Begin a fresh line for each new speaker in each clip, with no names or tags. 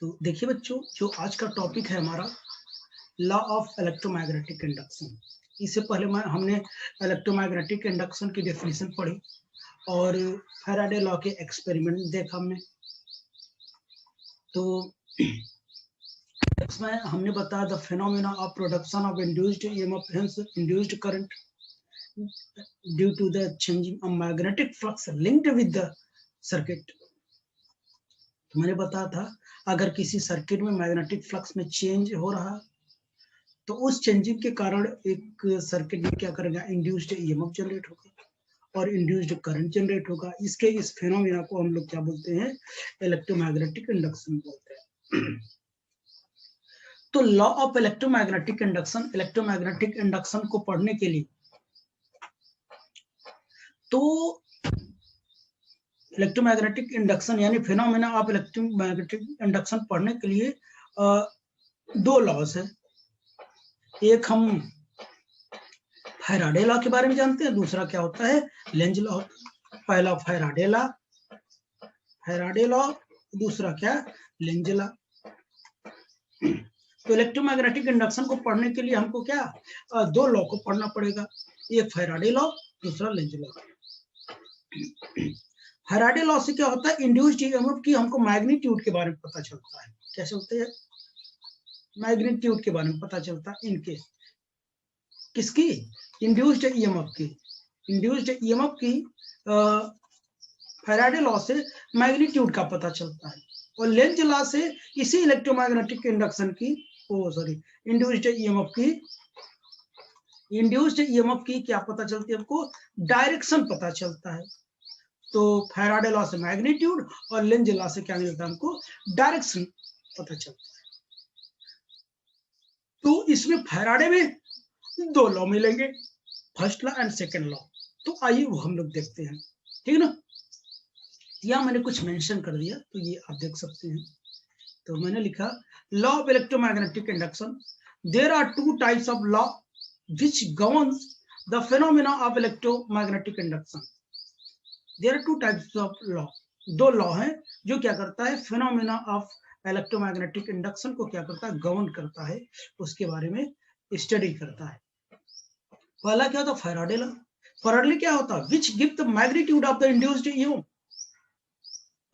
तो देखिए बच्चों, जो आज का टॉपिक है हमारा लॉ ऑफ इलेक्ट्रोमैग्नेटिक इंडक्शन। इससे पहले हमने इलेक्ट्रोमैग्नेटिक इंडक्शन की डेफिनेशन पढ़ी और फैराडे लॉ के एक्सपेरिमेंट देखा हमने। तो इसमें हमने बताया the phenomena of production of induced EMF hence induced current due to the changing of magnetic flux linked with the circuit. तो मैंने बताया था अगर किसी सर्किट में मैग्नेटिक फ्लक्स में चेंज हो रहा तो उस चेंजिंग के कारण एक सर्किट में क्या करेगा, इंड्यूस्ड ईएमएफ जनरेट होगा और इंड्यूस्ड करंट जनरेट होगा। इस फेनोमेना को हम लोग क्या बोलते हैं, इलेक्ट्रोमैग्नेटिक इंडक्शन बोलते हैं। तो लॉ ऑफ इलेक्ट्रोमैग्नेटिक इंडक्शन को पढ़ने के लिए तो इलेक्ट्रोमैग्नेटिक इंडक्शन यानी फेनोमेना ऑफ इलेक्ट्रोमैग्नेटिक इंडक्शन पढ़ने के लिए दो लॉज है। एक हम फैराडे लॉ के बारे में जानते हैं, दूसरा क्या होता है, लेंज लॉ। पहला फैराडे लॉ, दूसरा क्या, लेंज लॉ। तो इलेक्ट्रोमैग्नेटिक इंडक्शन को पढ़ने के लिए हमको क्या, दो लॉ को पढ़ना पड़ेगा, एक फैराडे लॉ, दूसरा लेंज लॉ। फैराडे लॉ से क्या होता है, इंड्यूस्ड ईएमएफ की हमको मैग्नीट्यूड के बारे में पता चलता है। कैसे होते हैं, मैग्नीट्यूड के बारे में पता चलता है इनके, किसकी, इंड्यूस्ड ईएमएफ की। इंड्यूस्ड ईएमएफ की फैराडे लॉ से मैग्नीट्यूड का पता चलता है और लेंज लॉ से इसी इलेक्ट्रोमैग्नेटिक इंडक्शन की इंड्यूस्ड ईएमएफ की क्या पता चलती है, हमको डायरेक्शन पता चलता है। तो फैराडे लॉ से मैग्नीट्यूड और लेंज लॉ से क्या मिलता है, हमको डायरेक्शन पता चलता है। तो इसमें फैराडे में दो लॉ मिलेंगे, first law and second law. तो आइए वो हम लोग देखते हैं, ठीक ना। या मैंने कुछ मेंशन कर दिया तो ये आप देख सकते हैं। तो मैंने लिखा law of electromagnetic induction, there are two types of law which governs the phenomena of electromagnetic induction. There are two types of law, दो लॉ हैं जो क्या करता है, फेनोमेना ऑफ इलेक्ट्रोमैग्नेटिक इंडक्शन को क्या करता है, गवर्न करता है, उसके बारे में स्टडी करता है। पहला क्या होता है, फैराडे लॉ। फैराडे क्या होता है, which give the magnitude of the induced EMF,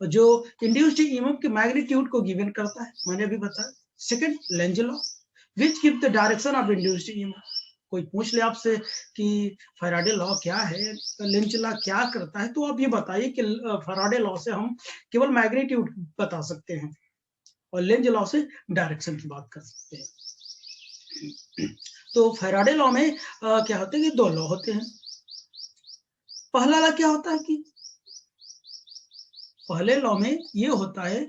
जो इंड्यूस्ड ईएमएफ के मैग्नीट्यूड को गिवन करता है, मैंने अभी बताया। Second, Lenz law, which give the direction of induced EMF. कोई पूछ ले आपसे कि फैराडे लॉ क्या है, लेंज लॉ क्या करता है, तो आप ये बताइए कि फैराडे लॉ से हम केवल मैग्नीट्यूड बता सकते हैं और लेंज लॉ से डायरेक्शन की बात कर सकते हैं। तो फैराडे लॉ में क्या होते हैं कि दो लॉ होते हैं। पहला लॉ क्या होता है कि पहले लॉ में ये होता है,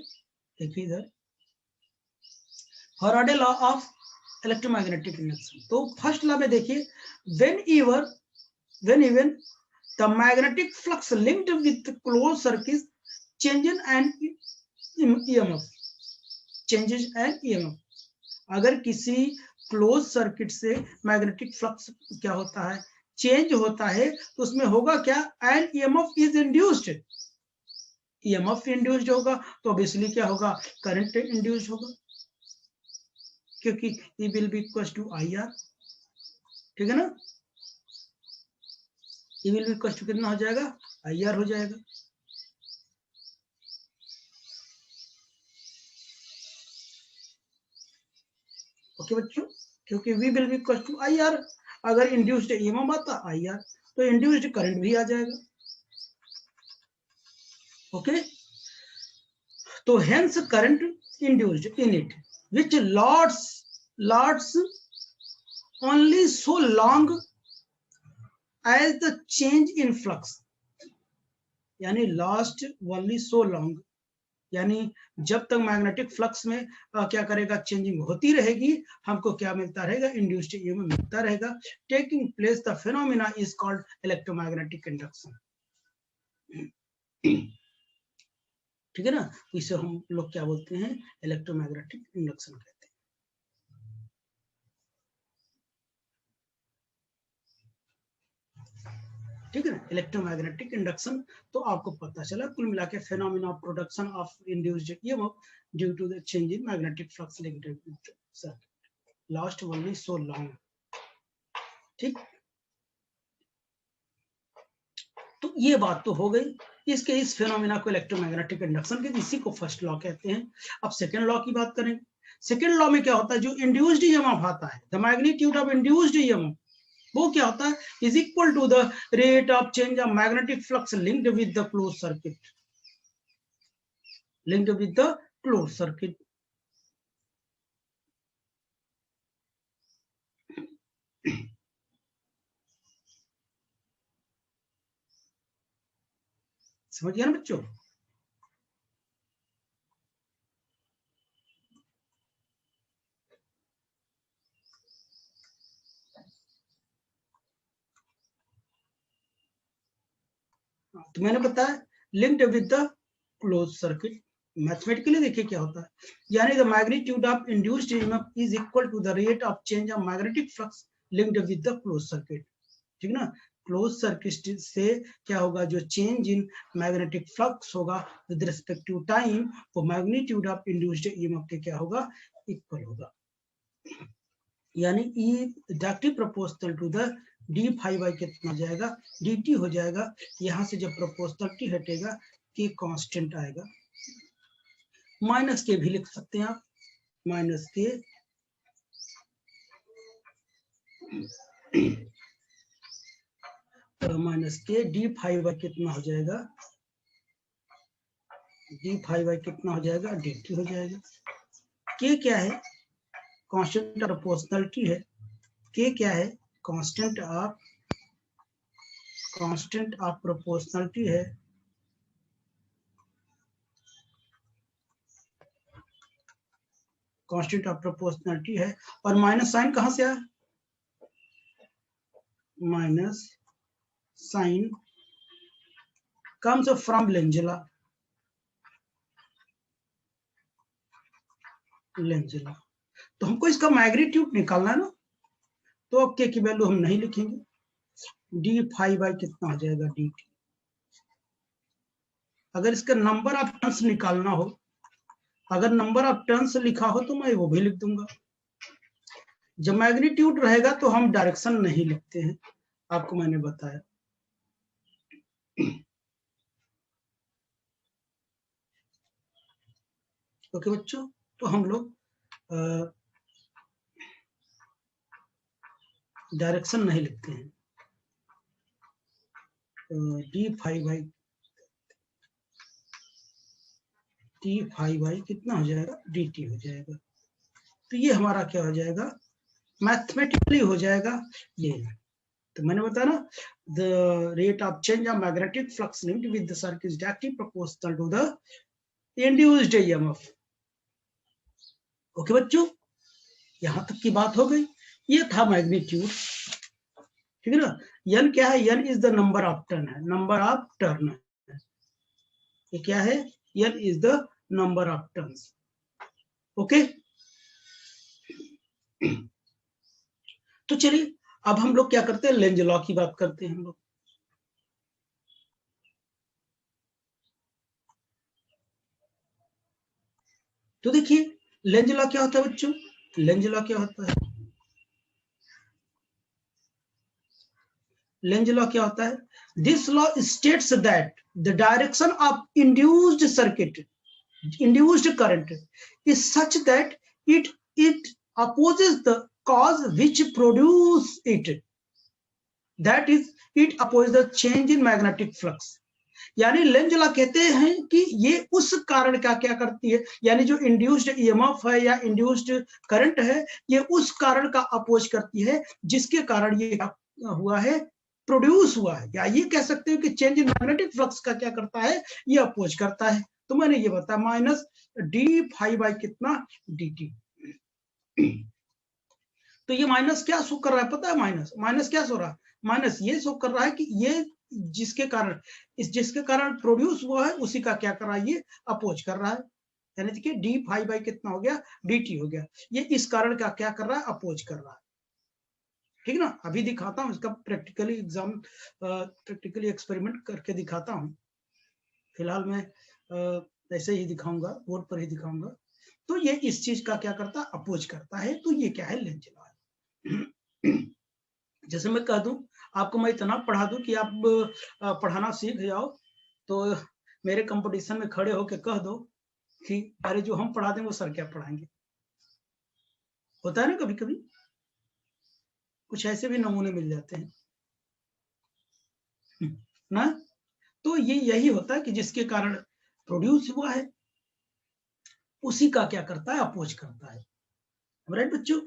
देखिए इधर, Faraday law of electromagnetic induction. तो फर्स्ट लॉ में देखिए, when even the magnetic flux linked with closed circuit changes and EMF। अगर किसी क्लोज सर्किट से मैग्नेटिक फ्लक्स क्या होता है, चेंज होता है, तो उसमें होगा क्या, an EMF is induced. EMF induced होगा तो ऑब्वियसली क्या होगा, करंट इंड्यूस्ड होगा, क्योंकि E will be equals to IR, ठीक है ना। E will be equals to कितना हो जाएगा, IR हो जाएगा। ओके बच्चों, क्योंकि V will be equals to IR, अगर इंड्यूस्ड ईएमएफ आता IR तो इंड्यूस्ड करंट भी आ जाएगा। ओके, तो hence current induced in it which lasts only so long as the change in flux, यानी last only so long, यानी जब तक मैग्नेटिक फ्लक्स में क्या करेगा, चेंजिंग होती रहेगी, हमको क्या मिलता रहेगा, इंड्यूस्ड ईएमएफ मिलता रहेगा। Taking place the phenomena is called electromagnetic induction, ठीक है ना। इसे हम लोग क्या बोलते हैं, इलेक्ट्रोमैग्नेटिक इंडक्शन कहते हैं। ठीक है ना, इलेक्ट्रोमैग्नेटिक इंडक्शन। तो आपको पता चला कुल मिला के phenomena of production of induced EMF due to the change in magnetic flux linked with circuit. Last one is so long. ठीक, तो ये बात तो हो गई इसके इस फेनोमेना को इलेक्ट्रोमैग्नेटिक इंडक्शन के, इसी को फर्स्ट लॉ कहते हैं। अब सेकंड लॉ की बात करें। सेकंड लॉ में क्या होता है, जो इंड्यूस्ड ईएमएफ आता है, the magnitude of induced EMF, वो क्या होता है, is equal to the rate of change of magnetic flux linked with the close circuit, linked with the close circuit. समझ गया ना बच्चों? तो मैंने बताया linked with the close circuit. Mathematically देखिए क्या होता है, यानी the magnitude of induced EMF is equal to the rate of change of magnetic flux linked with the close circuit. ठीक ना, क्लोज सर्किट से क्या होगा, जो चेंज इन मैग्नेटिक फ्लक्स होगा विद रिस्पेक्ट टू टाइम, वो मैग्नीट्यूड ऑफ इंड्यूस्ड ईएमएफ के क्या होगा, इक्वल होगा। यानी E directly proportional to the d phi by कितना हो जाएगा, डी टी हो जाएगा। यहां से जब प्रोपोर्शनलिटी हटेगा के कांस्टेंट आएगा, माइनस के भी लिख सकते हैं आप, माइनस के माइनस के डी फाई बाई कितना हो जाएगा, डी फाई बाई कितना हो जाएगा, डी टी हो जाएगा। के क्या है, कांस्टेंट ऑफ प्रोपोर्शनलिटी है। के क्या है, कांस्टेंट ऑफ प्रोपोर्शनलिटी है। कांस्टेंट ऑफ प्रोपोर्शनलिटी है। और माइनस साइन कहां से आया, माइनस साइन comes from लेंजेला। तो हमको इसका मैग्नीट्यूड निकालना है ना, तो अब के की वैल्यू हम नहीं लिखेंगे, डी फाई बाई कितना हो जाएगा, डी टी। अगर इसका नंबर ऑफ टर्न्स निकालना हो, अगर नंबर ऑफ टर्न्स लिखा हो तो मैं वो भी लिख दूंगा। जब मैग्नीट्यूड रहेगा तो हम डायरेक्शन नहीं लिखते हैं, आपको मैंने बताया। ओके बच्चों, तो हम लोग डायरेक्शन नहीं लिखते हैं। डी फाई बाई कितना हो जाएगा, डी टी हो जाएगा। तो ये हमारा क्या हो जाएगा, मैथमेटिकली हो जाएगा ये। तो मैंने बताया ना, the rate of change of magnetic flux linked with the circuit is directly proportional to the induced EMF. Okay बच्चों, यहां तक की बात हो गई। ये था मैग्नीट्यूड, ठीक है ना। एन क्या है, N is the number of turn है, नंबर ऑफ टर्न है। ये क्या है, N is the number of turns. Okay, तो चलिए अब हम लोग क्या करते हैं, लेंज लॉ की बात करते हैं हम लोग। तो देखिए लेंज लॉ क्या होता है बच्चों, लेंज लॉ क्या होता है, लेंज लॉ क्या होता है, this law states that the direction of induced circuit, induced current is such that it opposes the cause which produce it, that is it opposes the change in magnetic flux। यानी Lenz law कहते हैं कि ये उस कारण का क्या करती है, यानी जो इंड्यूस्ड ईएमएफ है या इंड्यूस्ड करंट है, ये उस कारण का अपोज करती है जिसके कारण ये हुआ है, प्रोड्यूस हुआ है। या ये कह सकते हो कि चेंज इन मैग्नेटिक फ्लक्स का क्या करता है, ये अपोज करता है। तो मैंने ये बताया माइनस डी फाई बाई कितना, डी टी। तो ये माइनस क्या शो कर रहा है पता है, माइनस क्या शो रहा है, माइनस ये शो कर रहा है कि ये जिसके कारण प्रोड्यूस हुआ है उसी का क्या कर रहा है, ये अपोज कर रहा है। यानी कि डी फाई बाई कितना हो गया, डी टी हो गया। ये इस कारण का क्या कर रहा है, अपोज कर रहा है। ठीक ना। अभी दिखाता हूँ इसका प्रैक्टिकली प्रैक्टिकली एक्सपेरिमेंट करके दिखाता हूँ। फिलहाल मैं ऐसे ही दिखाऊंगा, बोर्ड पर ही दिखाऊंगा। तो ये इस चीज का क्या करता है, अपोज करता है। तो ये क्या है, लेंज लॉ है। जैसे मैं कह दूं आपको, मैं इतना पढ़ा दूं कि आप पढ़ाना सीख जाओ, तो मेरे कंपटीशन में खड़े होकर कह दो कि अरे जो हम पढ़ा दें वो सर क्या पढ़ाएंगे। होता है ना कभी कभी, कुछ ऐसे भी नमूने मिल जाते हैं ना। तो ये यही होता है कि जिसके कारण प्रोड्यूस हुआ है उसी का क्या करता है, अपोज करता है। राइट बच्चों।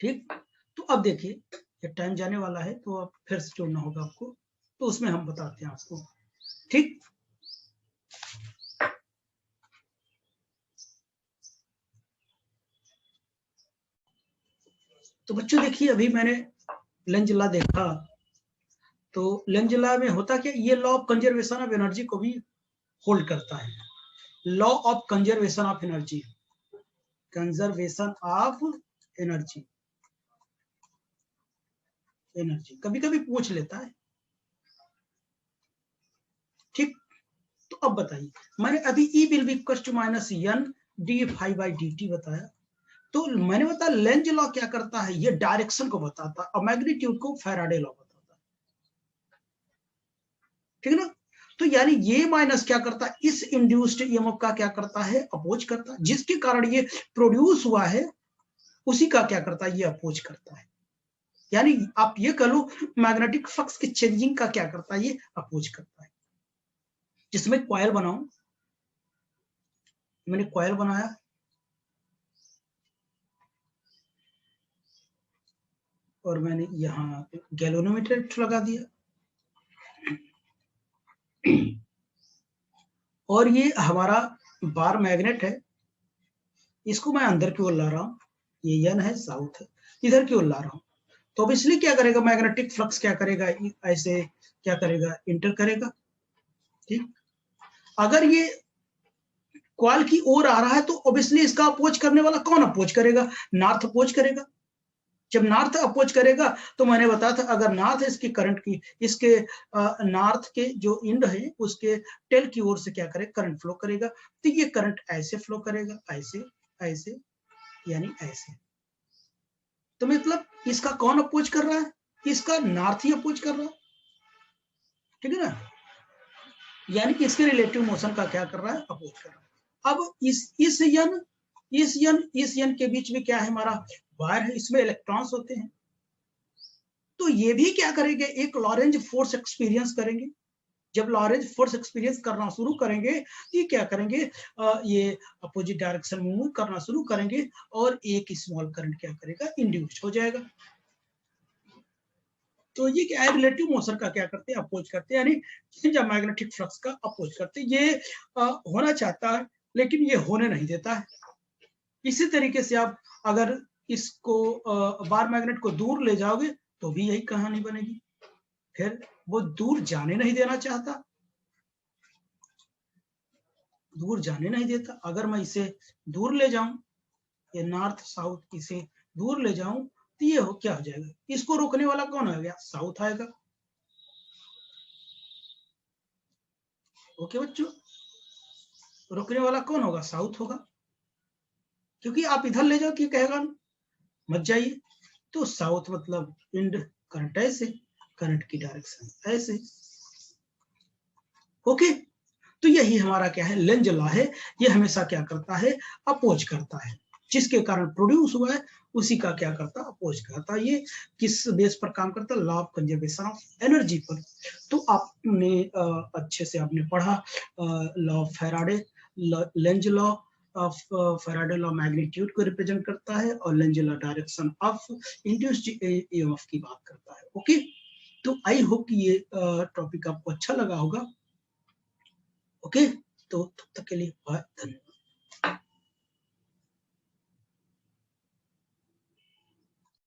ठीक। तो अब देखिए ये टाइम जाने वाला है, तो अब फिर से जोड़ना होगा आपको, तो उसमें हम बताते हैं आपको। ठीक। तो बच्चों देखिए, अभी मैंने लेंज लॉ देखा, तो लेंज लॉ में होता क्या, ये law of conservation of energy को भी होल्ड करता है। Law of conservation of energy, conservation of energy, energy कभी कभी पूछ लेता है। ठीक। तो अब बताइए, मैंने अभी e will be equal to minus n d phi by d t बताया। तो मैंने बताया लेंज लॉ क्या करता है, ये डायरेक्शन को बताता है और मैग्नीट्यूड को फैराडे लॉ बताता है। ठीक है ना। तो यानी ये माइनस क्या करता है, इस इंड्यूस्ड ईएमएफ का क्या करता है, अपोज करता है। जिसके कारण ये प्रोड्यूस हुआ है उसी का क्या करता है, ये अपोज करता है। यानी आप ये कह लो मैग्नेटिक फ्लक्स के चेंजिंग का क्या करता है, ये अपोज करता है। जिसमें कॉयल बनाऊं, मैंने कॉयल बनाया, और मैंने यहां गैल्वेनोमीटर लगा दिया, और ये हमारा बार मैग्नेट है, इसको मैं अंदर की ओर ला रहा हूं, ये एन है, साउथ है, इधर की ओर ला रहा हूं। तो अब इसलिए क्या करेगा, मैग्नेटिक फ्लक्स क्या करेगा, ऐसे क्या करेगा, इंटर करेगा। ठीक। अगर ये क्वाल की ओर आ रहा है तो ऑब्वियसली इसका अपोज करने वाला कौन अपोज करेगा, नॉर्थ अपोज करेगा। जब नॉर्थ अपोज करेगा तो मैंने बताया था, अगर नॉर्थ इसकी करंट की, इसके नॉर्थ के जो इंड है उसके टेल की ओर से क्या करे, करंट फ्लो करेगा। तो ये करंट ऐसे फ्लो करेगा, ऐसे ऐसे, यानी ऐसे। तो मतलब इसका कौन अपोज कर रहा है, इसका नॉर्थ ही अपोज कर रहा है। ठीक है ना। यानी कि इसके रिलेटिव मोशन का क्या कर रहा है, अपोज कर रहा है। अब इस यन के बीच में क्या है, हमारा वायर है, इसमें इलेक्ट्रॉन्स होते हैं। तो ये भी क्या करेंगे, एक लॉरेंज फोर्स एक्सपीरियंस करेंगे। जब लॉरेंज फोर्स एक्सपीरियंस करना शुरू करेंगे, ये क्या करेंगे, ये अपोजिट डायरेक्शन में मूव करना शुरू करेंगे, और एक स्मॉल करंट क्या करेगा, इंड्यूस्ड हो जाएगा। तो ये क्या है, रिलेटिव मोशन का क्या करते हैं, अपोज करते हैं, यानी चेंज ऑफ मैग्नेटिक फ्लक्स का अपोज करते हैं। ये होना चाहता है लेकिन ये होने नहीं देता है। इसी तरीके से आप अगर इसको बार मैग्नेट को दूर ले जाओगे तो भी यही कहानी बनेगी। फिर वो दूर जाने नहीं देना चाहता, दूर जाने नहीं देता। अगर मैं इसे दूर ले जाऊं, ये नॉर्थ साउथ, इसे दूर ले जाऊं, तो ये क्या हो जाएगा, इसको रोकने वाला कौन आ गया, साउथ आएगा। ओके बच्चों, रोकने वाला कौन होगा, साउथ होगा, क्योंकि आप इधर ले जाओ कि कहेगा मत जाइए। तो साउथ मतलब इंड, करंट ऐसे, करंट की डायरेक्शन ऐसे। ओके। तो यही हमारा क्या है, लेंज लॉ है। ये हमेशा क्या करता है, अपोज करता है। जिसके कारण प्रोड्यूस हुआ है उसी का क्या करता, अपोज करता है। ये किस बेस पर काम करता है, law of conservation of energy पर। तो आपने अच्छे से आपने पढ़ा law of Faraday, Lenz law of Faraday law magnitude को रिप्रेजेंट करता है, और Lenz law direction of induced EMF की बात करता है। ओके। तो आई होप कि ये टॉपिक आपको अच्छा लगा होगा। ओके। तो तब तक के लिए बहुत धन्यवाद।